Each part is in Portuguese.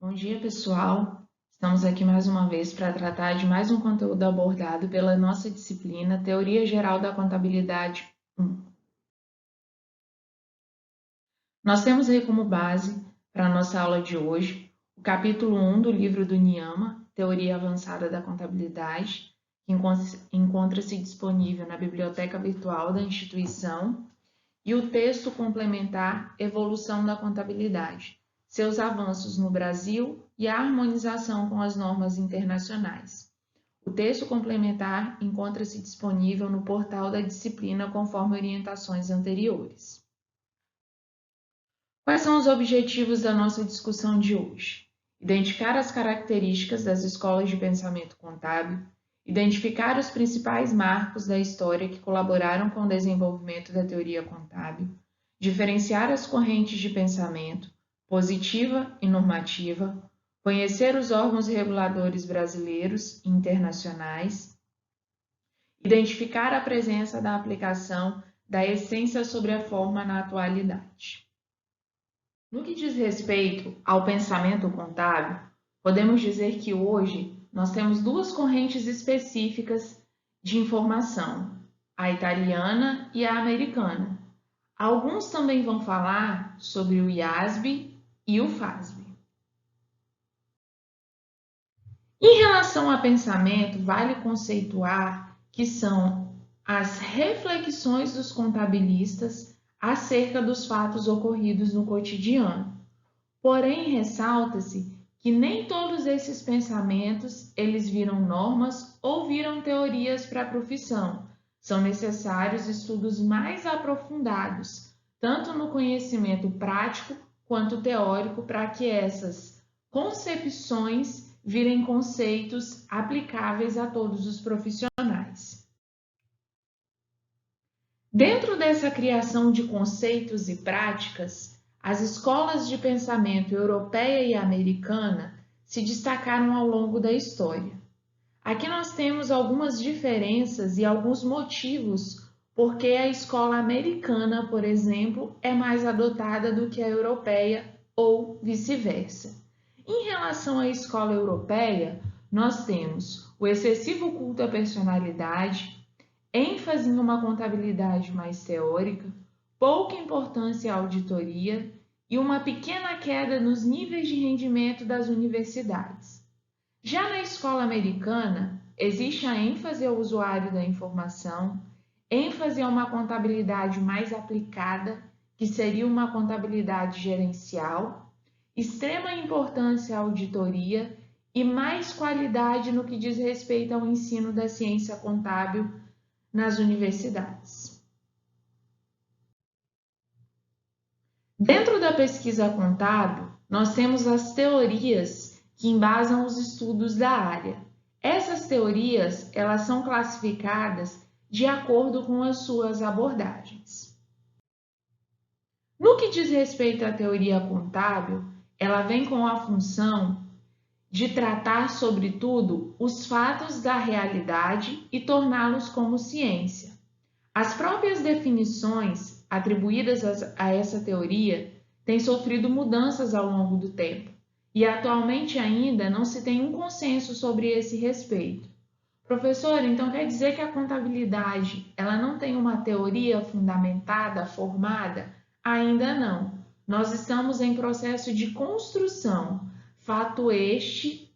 Bom dia, pessoal! Estamos aqui mais uma vez para tratar de mais um conteúdo abordado pela nossa disciplina Teoria Geral da Contabilidade 1. Nós temos aí como base para a nossa aula de hoje o capítulo 1 do livro do Niyama, Teoria Avançada da Contabilidade, que encontra-se disponível na biblioteca virtual da instituição, e o texto complementar Evolução da Contabilidade, seus avanços no Brasil e a harmonização com as normas internacionais. O texto complementar encontra-se disponível no portal da disciplina conforme orientações anteriores. Quais são os objetivos da nossa discussão de hoje? Identificar as características das escolas de pensamento contábil, identificar os principais marcos da história que colaboraram com o desenvolvimento da teoria contábil, diferenciar as correntes de pensamento, positiva e normativa, conhecer os órgãos reguladores brasileiros e internacionais, identificar a presença da aplicação da essência sobre a forma na atualidade. No que diz respeito ao pensamento contábil, podemos dizer que hoje nós temos duas correntes específicas de informação, a italiana e a americana. Alguns também vão falar sobre o IASB e o FASB. Em relação a pensamento, vale conceituar que são as reflexões dos contabilistas acerca dos fatos ocorridos no cotidiano. Porém, ressalta-se que nem todos esses pensamentos eles viram normas ou viram teorias para a profissão. São necessários estudos mais aprofundados, tanto no conhecimento prático quanto teórico, para que essas concepções virem conceitos aplicáveis a todos os profissionais. Dentro dessa criação de conceitos e práticas, as escolas de pensamento europeia e americana se destacaram ao longo da história. Aqui nós temos algumas diferenças e alguns motivos porque a escola americana, por exemplo, é mais adotada do que a europeia ou vice-versa. Em relação à escola europeia, nós temos o excessivo culto à personalidade, ênfase em uma contabilidade mais teórica, pouca importância à auditoria e uma pequena queda nos níveis de rendimento das universidades. Já na escola americana, existe a ênfase ao usuário da informação, ênfase a uma contabilidade mais aplicada, que seria uma contabilidade gerencial, extrema importância à auditoria e mais qualidade no que diz respeito ao ensino da ciência contábil nas universidades. Dentro da pesquisa contábil, nós temos as teorias que embasam os estudos da área. Essas teorias, elas são classificadas de acordo com as suas abordagens. No que diz respeito à teoria contábil, ela vem com a função de tratar, sobretudo, os fatos da realidade e torná-los como ciência. As próprias definições atribuídas a essa teoria têm sofrido mudanças ao longo do tempo, e atualmente ainda não se tem um consenso sobre esse respeito. Professor, então quer dizer que a contabilidade ela não tem uma teoria fundamentada, formada? Ainda não. Nós estamos em processo de construção. Fato este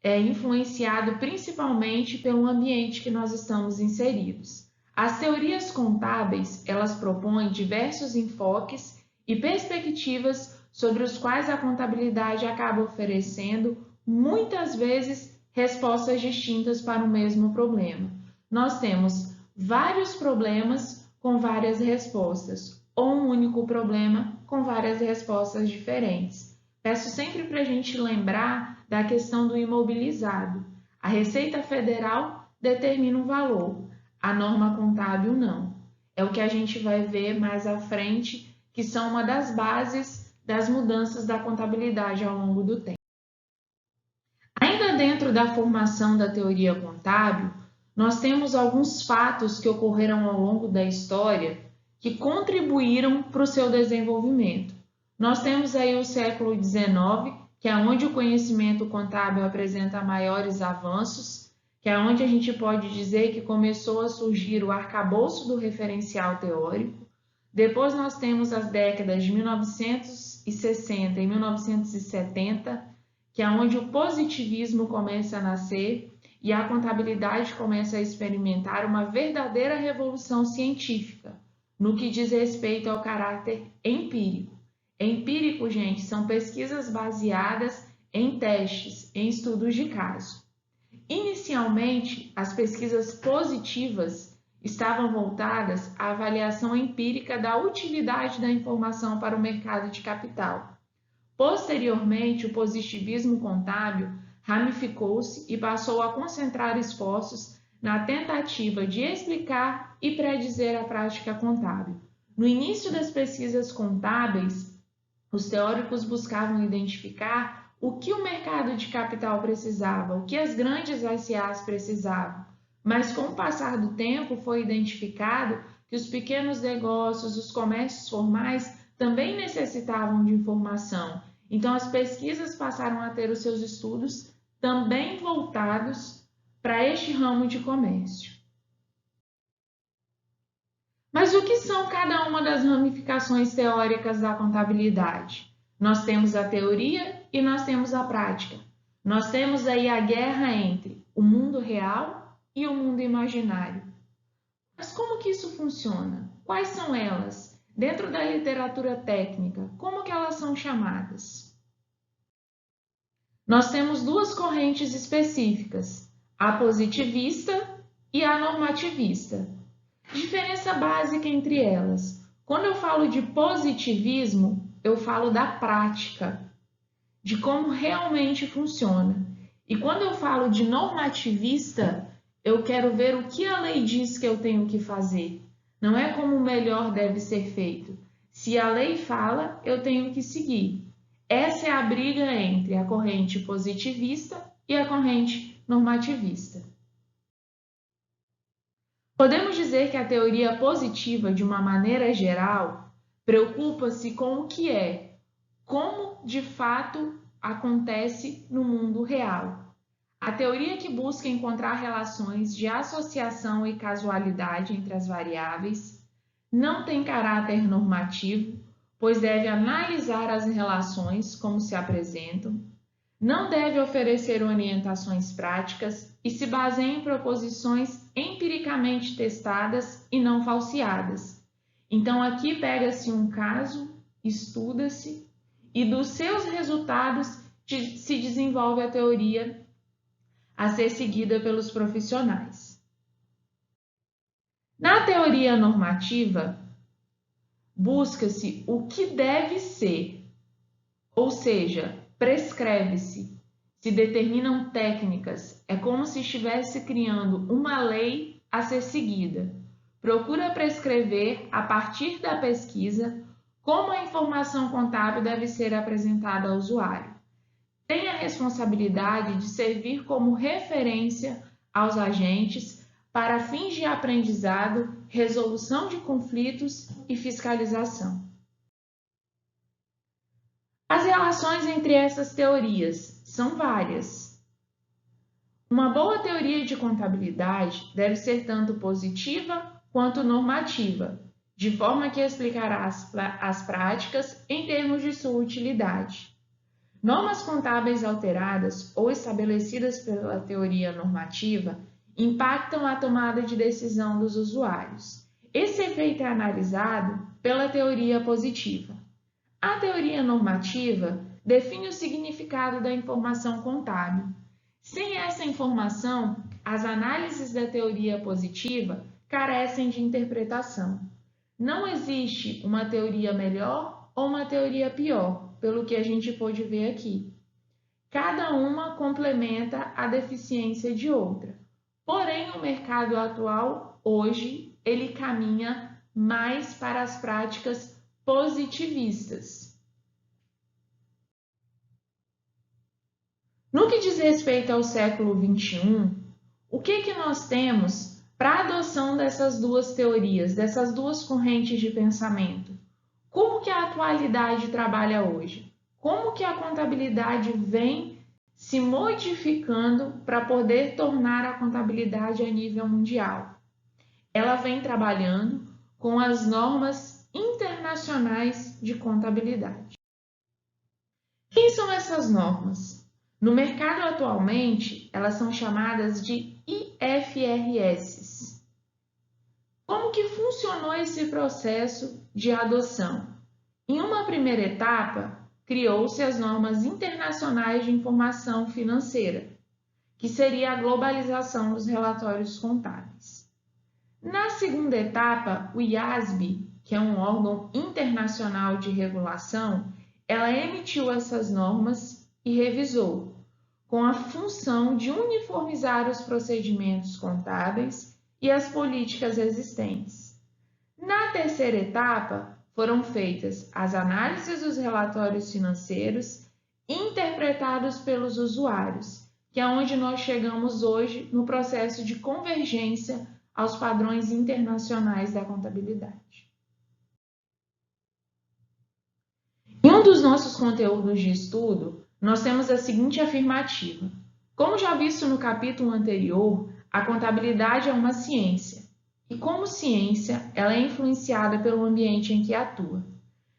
é influenciado principalmente pelo ambiente que nós estamos inseridos. As teorias contábeis, elas propõem diversos enfoques e perspectivas sobre os quais a contabilidade acaba oferecendo, muitas vezes, respostas distintas para o mesmo problema. Nós temos vários problemas com várias respostas, ou um único problema com várias respostas diferentes. Peço sempre para a gente lembrar da questão do imobilizado. A Receita Federal determina um valor, a norma contábil não. É o que a gente vai ver mais à frente, que são uma das bases das mudanças da contabilidade ao longo do tempo. Ainda dentro da formação da teoria contábil, nós temos alguns fatos que ocorreram ao longo da história que contribuíram para o seu desenvolvimento. Nós temos aí o século XIX, que é onde o conhecimento contábil apresenta maiores avanços, que é onde a gente pode dizer que começou a surgir o arcabouço do referencial teórico. Depois nós temos as décadas de 1960 e 1970, que é onde o positivismo começa a nascer e a contabilidade começa a experimentar uma verdadeira revolução científica no que diz respeito ao caráter empírico. Empírico, gente, são pesquisas baseadas em testes, em estudos de caso. Inicialmente, as pesquisas positivas estavam voltadas à avaliação empírica da utilidade da informação para o mercado de capital. Posteriormente, o positivismo contábil ramificou-se e passou a concentrar esforços na tentativa de explicar e predizer a prática contábil. No início das pesquisas contábeis, os teóricos buscavam identificar o que o mercado de capital precisava, o que as grandes SAs precisavam. Mas com o passar do tempo foi identificado que os pequenos negócios, os comércios formais também necessitavam de informação. Então as pesquisas passaram a ter os seus estudos também voltados para este ramo de comércio. Mas o que são cada uma das ramificações teóricas da contabilidade? Nós temos a teoria e nós temos a prática. Nós temos aí a guerra entre o mundo real e o mundo imaginário. Mas como que isso funciona? Quais são elas? Dentro da literatura técnica, como que elas são chamadas? Nós temos duas correntes específicas, a positivista e a normativista. Diferença básica entre elas. Quando eu falo de positivismo, eu falo da prática, de como realmente funciona. E quando eu falo de normativista, eu quero ver o que a lei diz que eu tenho que fazer. Não é como o melhor deve ser feito. Se a lei fala, eu tenho que seguir. Essa é a briga entre a corrente positivista e a corrente normativista. Podemos dizer que a teoria positiva, de uma maneira geral, preocupa-se com o que é, como de fato acontece no mundo real. A teoria que busca encontrar relações de associação e casualidade entre as variáveis não tem caráter normativo, pois deve analisar as relações como se apresentam, não deve oferecer orientações práticas e se baseia em proposições empiricamente testadas e não falseadas. Então, aqui pega-se um caso, estuda-se e dos seus resultados se desenvolve a teoria a ser seguida pelos profissionais. Na teoria normativa, busca-se o que deve ser, ou seja, prescreve-se, se determinam técnicas, é como se estivesse criando uma lei a ser seguida. Procura prescrever, a partir da pesquisa, como a informação contábil deve ser apresentada ao usuário. Tem a responsabilidade de servir como referência aos agentes para fins de aprendizado, resolução de conflitos e fiscalização. As relações entre essas teorias são várias. Uma boa teoria de contabilidade deve ser tanto positiva quanto normativa, de forma que explicará as práticas em termos de sua utilidade. Normas contábeis alteradas ou estabelecidas pela teoria normativa impactam a tomada de decisão dos usuários. Esse efeito é analisado pela teoria positiva. A teoria normativa define o significado da informação contábil. Sem essa informação, as análises da teoria positiva carecem de interpretação. Não existe uma teoria melhor ou uma teoria pior, pelo que a gente pôde ver aqui. Cada uma complementa a deficiência de outra. Porém, o mercado atual, hoje, ele caminha mais para as práticas positivistas. No que diz respeito ao século XXI, o que nós temos para a adoção dessas duas teorias, dessas duas correntes de pensamento? Como que a atualidade trabalha hoje? como que a contabilidade vem se modificando para poder tornar a contabilidade a nível mundial. Ela vem trabalhando com as normas internacionais de contabilidade. Quem são essas normas? No mercado atualmente, elas são chamadas de IFRS. Como que funcionou esse processo de adoção? Em uma primeira etapa, criou-se as normas internacionais de informação financeira, que seria a globalização dos relatórios contábeis. Na segunda etapa, o IASB, que é um órgão internacional de regulação, ela emitiu essas normas e revisou, com a função de uniformizar os procedimentos contábeis e as políticas existentes. Na terceira etapa, foram feitas as análises dos relatórios financeiros interpretados pelos usuários, que é onde nós chegamos hoje no processo de convergência aos padrões internacionais da contabilidade. Em um dos nossos conteúdos de estudo, nós temos a seguinte afirmativa. Como já visto no capítulo anterior, a contabilidade é uma ciência, e como ciência, ela é influenciada pelo ambiente em que atua.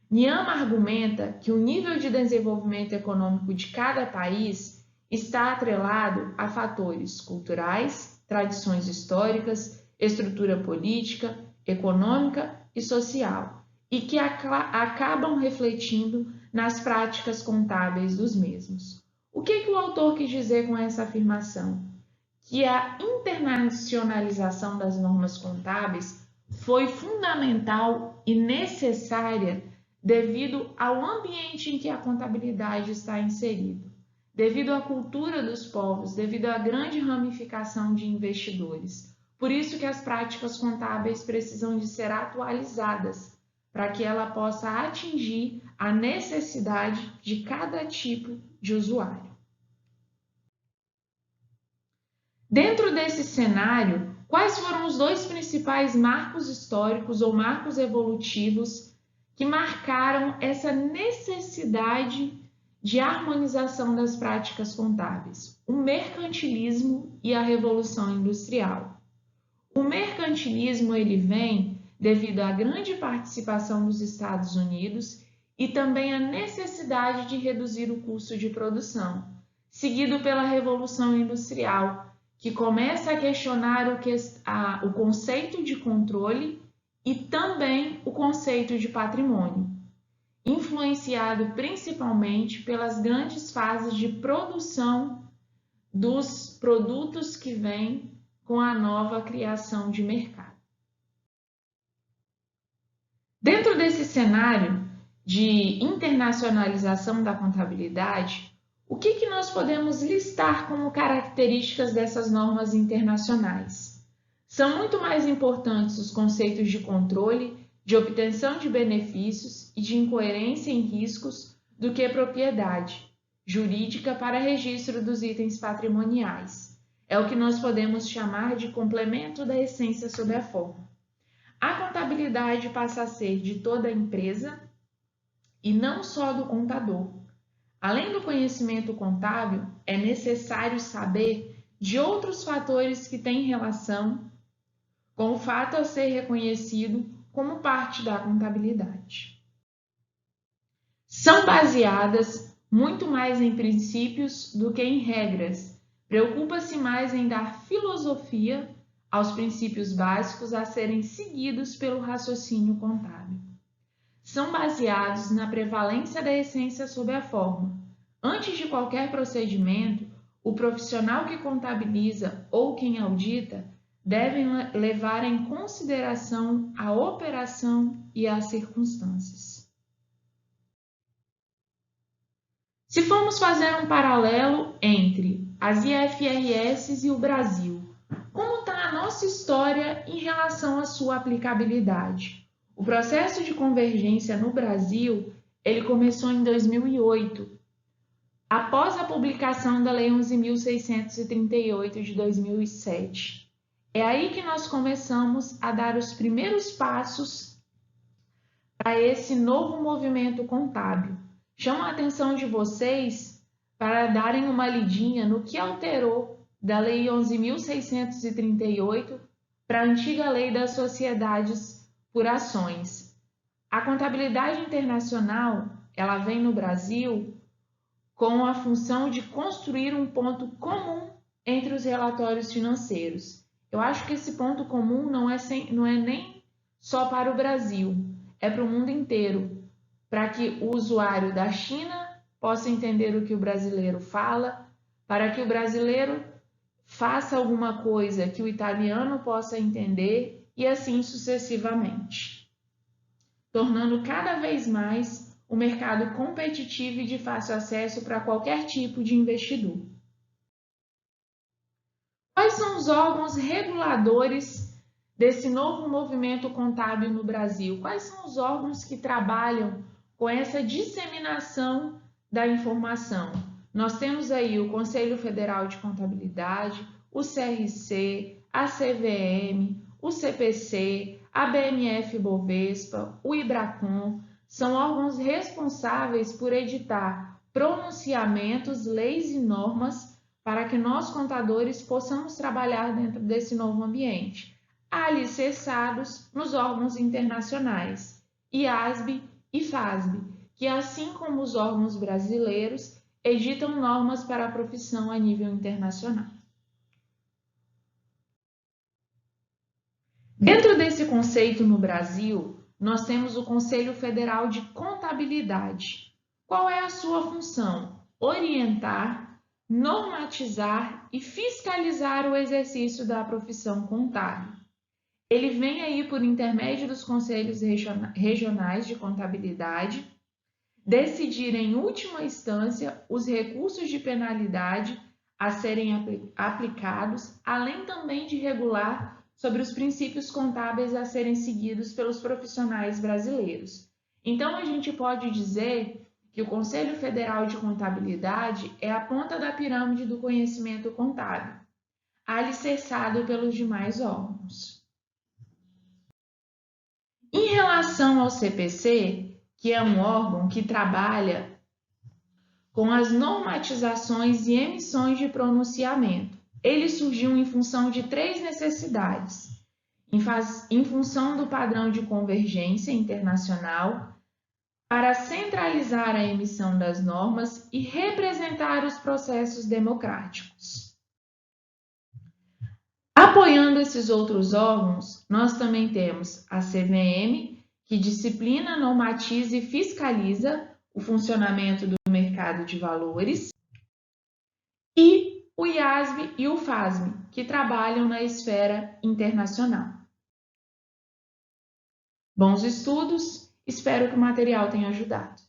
Niyama argumenta que o nível de desenvolvimento econômico de cada país está atrelado a fatores culturais, tradições históricas, estrutura política, econômica e social, e que acabam refletindo nas práticas contábeis dos mesmos. O que o autor quis dizer com essa afirmação? Que a internacionalização das normas contábeis foi fundamental e necessária devido ao ambiente em que a contabilidade está inserida, devido à cultura dos povos, devido à grande ramificação de investidores. Por isso que as práticas contábeis precisam de ser atualizadas, para que ela possa atingir a necessidade de cada tipo de usuário. Dentro desse cenário, quais foram os dois principais marcos históricos ou marcos evolutivos que marcaram essa necessidade de harmonização das práticas contábeis? O mercantilismo e a Revolução Industrial. O mercantilismo ele vem devido à grande participação dos Estados Unidos e também à necessidade de reduzir o custo de produção, seguido pela Revolução Industrial, que começa a questionar o conceito de controle e também o conceito de patrimônio, influenciado principalmente pelas grandes fases de produção dos produtos que vêm com a nova criação de mercado. Dentro desse cenário de internacionalização da contabilidade, o que nós podemos listar como características dessas normas internacionais? São muito mais importantes os conceitos de controle, de obtenção de benefícios e de incoerência em riscos do que propriedade jurídica para registro dos itens patrimoniais. É o que nós podemos chamar de complemento da essência sob a forma. A contabilidade passa a ser de toda a empresa e não só do contador. Além do conhecimento contábil, é necessário saber de outros fatores que têm relação com o fato a ser reconhecido como parte da contabilidade. São baseadas muito mais em princípios do que em regras. Preocupa-se mais em dar filosofia aos princípios básicos a serem seguidos pelo raciocínio contábil. São baseados na prevalência da essência sob a forma. Antes de qualquer procedimento, o profissional que contabiliza ou quem audita devem levar em consideração a operação e as circunstâncias. Se formos fazer um paralelo entre as IFRS e o Brasil, como está a nossa história em relação à sua aplicabilidade? O processo de convergência no Brasil, ele começou em 2008, após a publicação da Lei 11.638 de 2007. É aí que nós começamos a dar os primeiros passos para esse novo movimento contábil, chamo a atenção de vocês para darem uma lidinha no que alterou da Lei 11.638 para a antiga Lei das Sociedades por Ações. A contabilidade internacional, ela vem no Brasil com a função de construir um ponto comum entre os relatórios financeiros. Eu acho que esse ponto comum não é nem só para o Brasil, é para o mundo inteiro, para que o usuário da China possa entender o que o brasileiro fala, para que o brasileiro faça alguma coisa que o italiano possa entender e assim sucessivamente, tornando cada vez mais o mercado competitivo e de fácil acesso para qualquer tipo de investidor. Quais são os órgãos reguladores desse novo movimento contábil no Brasil? Quais são os órgãos que trabalham com essa disseminação da informação? Nós temos aí o Conselho Federal de Contabilidade, o CRC, a CVM, o CPC, a BMF-Bovespa, o IBRACON, são órgãos responsáveis por editar pronunciamentos, leis e normas para que nós, contadores, possamos trabalhar dentro desse novo ambiente, alicerçados nos órgãos internacionais, IASB e FASB, que, assim como os órgãos brasileiros, editam normas para a profissão a nível internacional. Dentro desse conceito no Brasil, nós temos o Conselho Federal de Contabilidade. Qual é a sua função? Orientar, normatizar e fiscalizar o exercício da profissão contábil. Ele vem aí por intermédio dos conselhos regionais de contabilidade decidir em última instância os recursos de penalidade a serem aplicados, além também de regular sobre os princípios contábeis a serem seguidos pelos profissionais brasileiros. Então, a gente pode dizer que o Conselho Federal de Contabilidade é a ponta da pirâmide do conhecimento contábil, alicerçado pelos demais órgãos. Em relação ao CPC, que é um órgão que trabalha com as normatizações e emissões de pronunciamento, ele surgiu em função de três necessidades. Em função do padrão de convergência internacional, para centralizar a emissão das normas e representar os processos democráticos. Apoiando esses outros órgãos, nós também temos a CVM, que disciplina, normatiza e fiscaliza o funcionamento do mercado de valores, e o IASB e o FASB, que trabalham na esfera internacional. Bons estudos, espero que o material tenha ajudado.